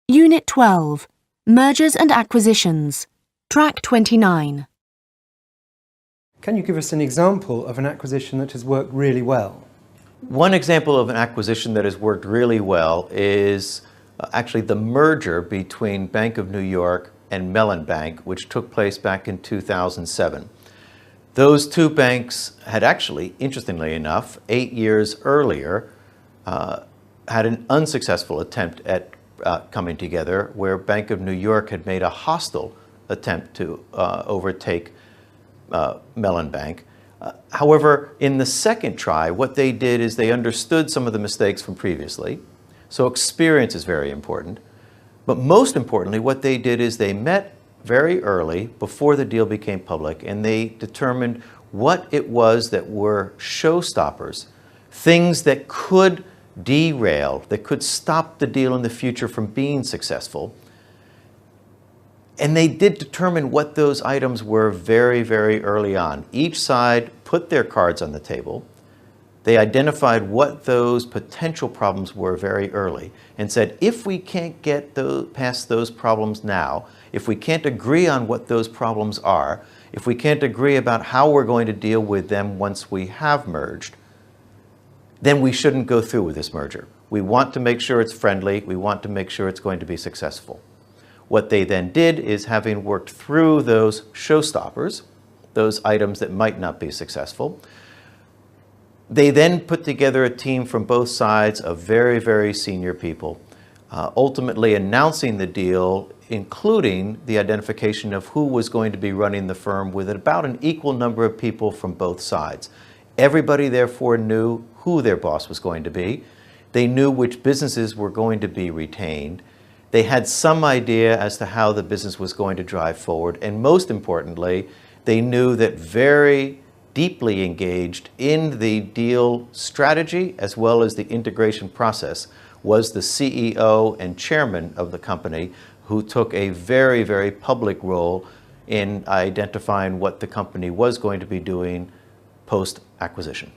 Unit 12, Mergers and Acquisitions, Track 29. Can you give us an example of an acquisition that has worked really well? One example of an acquisition that has worked really well is actually the merger between Bank of New York and Mellon Bank, which took place back in 2007. Those two banks had actually, interestingly enough, 8 years earlier, had an unsuccessful attempt at coming together, where Bank of New York had made a hostile attempt to overtake Mellon Bank. However, in the second try, what they did is they understood some of the mistakes from previously. So experience is very important. But most importantly, what they did is they met very early before the deal became public, and they determined what it was that were showstoppers, things that could derail, that could stop the deal in the future from being successful. And they did determine what those items were very, very early on. Each side put their cards on the table. They identified what those potential problems were very early and said, if we can't get past those problems now, if we can't agree on what those problems are, if we can't agree about how we're going to deal with them once we have merged, then we shouldn't go through with this merger. We want to make sure it's friendly. We want to make sure it's going to be successful. What they then did is, having worked through those showstoppers, those items that might not be successful, they then put together a team from both sides of very, very senior people, ultimately announcing the deal, including the identification of who was going to be running the firm, with about an equal number of people from both sides. Everybody therefore knew who their boss was going to be. They knew which businesses were going to be retained. They had some idea as to how the business was going to drive forward. And most importantly, they knew that very deeply engaged in the deal strategy as well as the integration process was the CEO and chairman of the company, who took a very, very public role in identifying what the company was going to be doing post-acquisition.